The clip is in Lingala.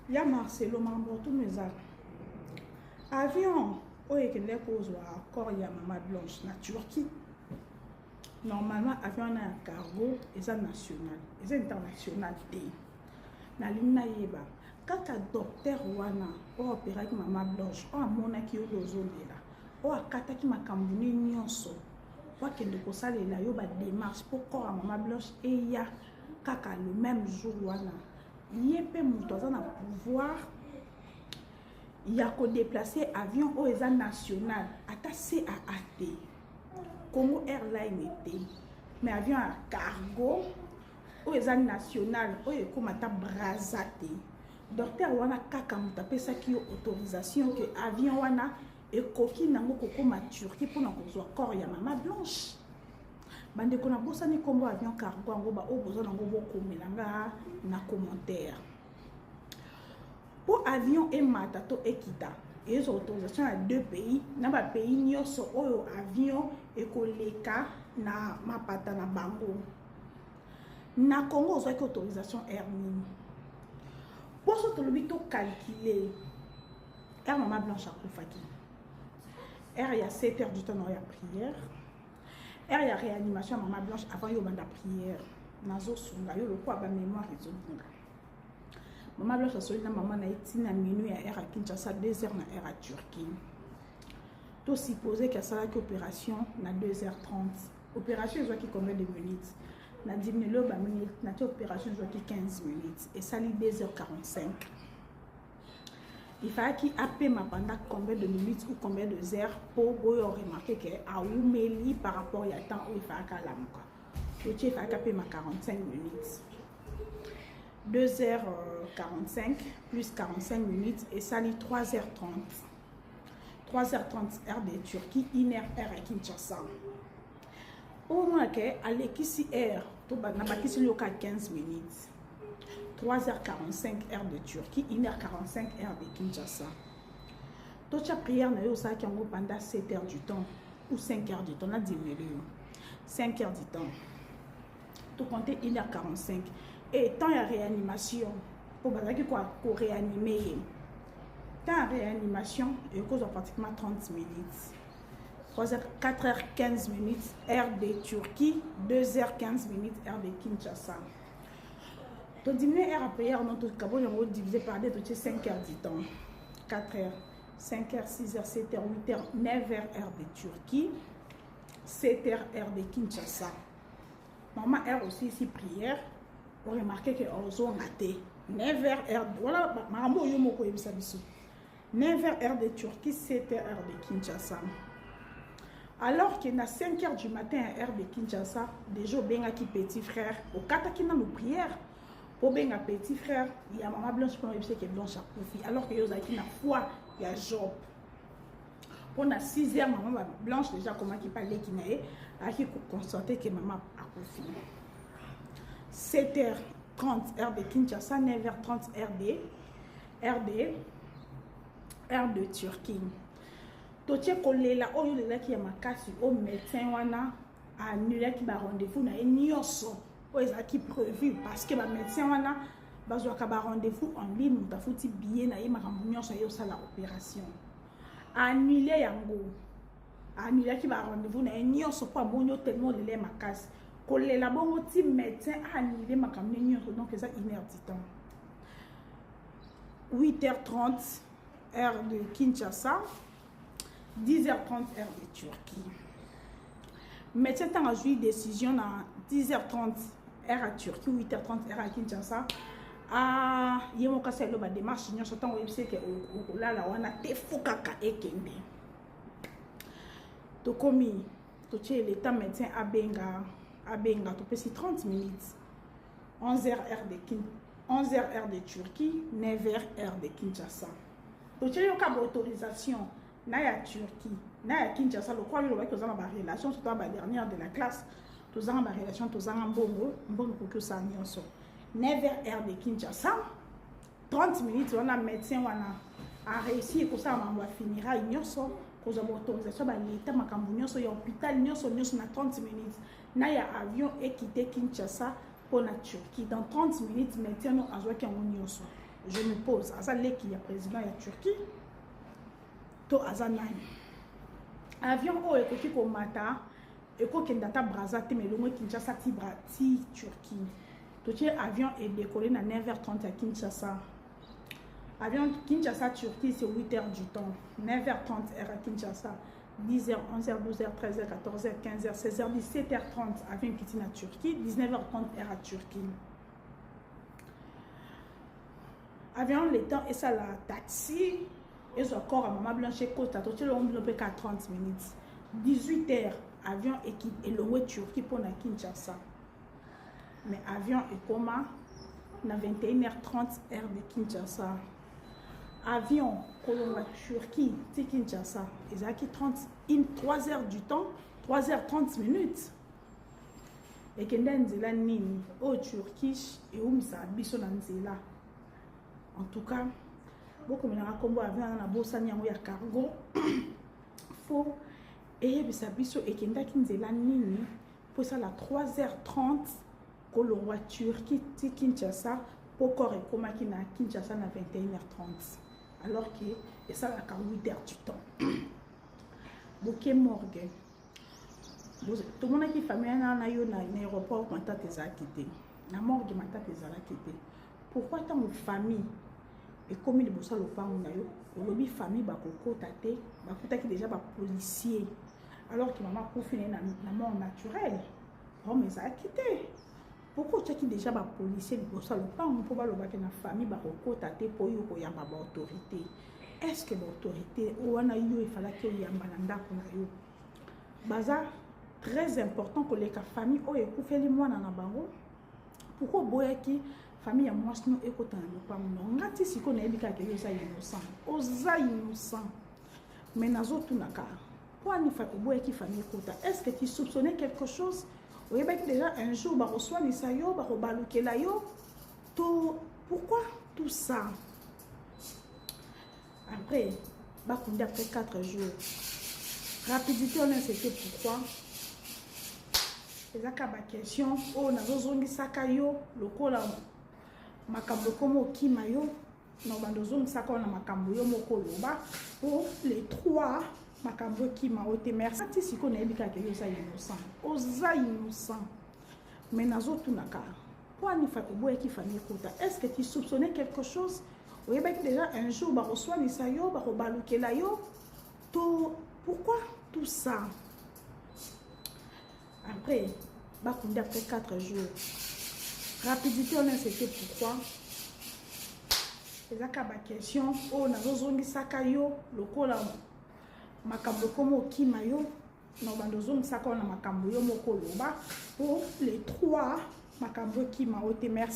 Il y a Marcelo Mambo, tous mes amis. Avion, où est-ce qu'il y a encore il y a Maman Blanche, la Turquie. Normalement, avion a un cargo, c'est national, c'est international. Na ligne yeba. Quand un docteur wana, ou opéra avec Maman Blanche, ou a mona qui est aux zones là, ou a kata qui m'a cambouni nyonso, ou a kende ko sale la yo ba démarche pour corps à Maman Blanche et ya kaka le même jour wana. Yépe moutoza na pouvoir. Il y a qu'à déplacer avion au ESA national, attaché à AT. Congo Airlines était. Mais avion à cargo, au ESA national, au Ekomata Brazate. Docteur Wana Kakamuta, ça qui a autorisation que avion Wana et Koki Nango Koko ma Turquie pour nous soit corps ya Maman Blanche. Bande kona bossa ni combo avion cargo en goba au besoin nango boko melanga na commentaire. Pour avion et matato et kita, et les autorisations à deux pays, dans le pays n'y a pas avion et koleka na mapata na bango. Na Congo, il y a autorisation Airmine. Pour ce que le calculer, Air Maman Blanche à Koufaki. Air il y a 7 heures du temps dans la prière. Air il y a réanimation Maman Blanche avant de la prière. Nazo sunga yo le quoi ba mémoire et Maman Blanche a sorti na maman na été na minuit à Air à Kinshasa 2 heures na Air à Turquie. Tout supposé que ça la opération na 2h30. Opération je vois qui combien de minutes. Na 10 minutes na opération je vois qui 15 minutes et ça li 2h45. Il fallait qu'il appelle ma pendant combien de minutes ou combien de heures pour remarquer que a oumeli par rapport à temps où il fallait qu'à l'amka. Il fallait appeler ma 45 minutes. 2h45 plus 45 minutes et ça lit 3h30. 3h30 heure de Turquie, 1h heure à Kinshasa. Au moins que à l'équipe air, tout n'a pas qui se 15 minutes. 3h45 heure de Turquie, 1h45 heure de Kinshasa. Toute la prière n'a eu ça qui en pendant 7 heures du temps ou 5 heures du temps, on a diminué 5 heures du temps. Tout compter 1h45. Et tant il y a réanimation, pour réanimer, tant il y a réanimation, il cause pratiquement 30 minutes. 4h15 minutes, heure de Turquie, 2h15 minutes, heure de Kinshasa. Donc, diminuer heure à prière, notre cabot, on va diviser par 2, 5 heures du temps. 4h, 5h, 6h, 7h, 8h, 9h, heure de Turquie, 7h, heure de Kinshasa. Maman, heure aussi ici, prière. Vous remarquez que on a été 9h heure voilà maman yo moko yebisa biso 9h heure de Turquie 7h heure de Kinshasa alors que na 5h du matin heure de Kinshasa déjà benga ki petit frère au kataki na nos prières pour benga petit frère il y a Maman Blanche pour yebisa que Blanche a profit alors que yo zaki na foi il y a Job pour na 6h Maman Blanche déjà comment qui parlait qui naé a qui constater que maman a profit 7h30 heure de Kinshasa, 9h30 heure de Turquie. Toche kolela oyo lela ki ya makasi au médecin wana annulé ki ba rendez-vous na nyonso o ezaki prévu parce que ba médecin wana bazwa ka ba rendez-vous en ligne muta futi billet na ye makambo nyonso yo sala opération. Annulé yango. Annulé ki ba rendez-vous na nyonso kwa bonyo tellement lele makasi. Kolela bongo ti médecin a annulé ma camion donc ça 1h du temps. 8h30 heure de Kinshasa, 10h30 heure de Turquie. Médecin a joué décision à 10h30 heure à Turquie, 8h30 heure à Kinshasa. Ah, yemo kasa lo ba démarche nyo sotan o yebse ke o la la wana te fukaka ekende. To komi to che l'état médecin Abenga, tu peux 30 minutes. 11h heure de Turquie, 9h heure de Kinshasa. Donc, tu as une autorisation. Na ya Turquie, na ya Kinshasa, le quoi, le que vous avez une relation, c'est la dernière de la classe. Vous avez une relation, vous avez un bon pour que ça n'y soit. 9h heure de Kinshasa, 30 minutes, on a un médecin, on a réussi, pour ça, on va finir à une vous avez autorisation l'État Makambunyo so hôpital nyoso na 30 minutes na ya avion et quitter Kinshasa pour la Turquie dans 30 minutes médecin no azwa ki nyoso je me pose, Azaleki, il y a président, il y a Turquie, to Azanani. Avion, oh, et ko mata, et ko kendata Brazate, mais le mot Kinshasa, ti Turquie. Tout avion est décollé à 9h30 à Kinshasa. Avion Kinshasa, Turquie, c'est 8h du temps. 9h30 heure à Kinshasa. 10h, 11h, 12h, 13h, 14h, 15h, 16h, 17h30 avion qui est à Turquie. 19h30 heure à Turquie. Avion, le temps, et ça, la taxi, et ça, encore à Maman Blanche, Côte, tout le monde peut 30 minutes. 18h, avion et le Turquie pour la Kinshasa. Mais avion et comment na 21h30 heure de Kinshasa. Avion Colomba Turquie, Kinshasa. Ils ont 3 heures du temps, 3h30 minutes. Et que nzela nini au Turquie et où ça biso nzela. En tout cas, beaucoup de combo avion na bossa nyango ya cargo. Faut et bisa biso et que nzela nini pour ça la 3h30 Colomba Turquie, Kinshasa. Pourquoi comment qui na Kinshasa na 21h30 alors que et ça la 8 heures du temps. Bouquet morgue. Tout le monde qui famille na yo na aéroport mata tes quitté. Na morgue mata tes quitté. Pourquoi tant de famille et comme il bossa le femme na yo, le lobby famille ba kokota te, ba kota qui déjà ba policier. Alors que maman pour finir na mort naturelle. Oh mais ça a quitté. Pourquoi tu as déjà des policiers qui sont pas pour que la famille va recoter pour y avoir autorité? Est-ce que l'autorité ou on a eu il fallait que y ait un baza très important que les familles ont écouté les mois dans la bango. Pourquoi boya qui famille a moi nous écoutant le pas non ngati si qu'on est bika que yosa innocent oza innocent mais nazo tunaka pour ni fa boya qui famille écouta est-ce que tu soupçonnais quelque chose? Oui, ben déjà un jour, bah reçoit les sayo, bah rebalouke la yo. Pourquoi tout ça? Après, bah après 4 jours. Rapidité, on a c'était pourquoi? C'est ça ma question. Oh, na zozongi sakayo, le kola makambo komo kimayo. Non, bah zozongi sakayo na makambo yo moko loba. Pour les 3. Makambo qui m'a ôté merci si qu'on est bika que yosa innocent oza innocent mais nazo tunaka pour ni fa boye qui famille kota est-ce que tu soupçonnais quelque chose? Oui ben déjà un jour ba reçoit les sayo ba rebalouke la yo to pourquoi tout ça? Après ba kundi après 4 jours rapidité on a c'était pourquoi c'est ça ma question oh nazo zongi sakayo lokola makambo komo kimayo no bandozong sako na makambo yo moko loba pour les 3 makambo qui m'a ôté merci.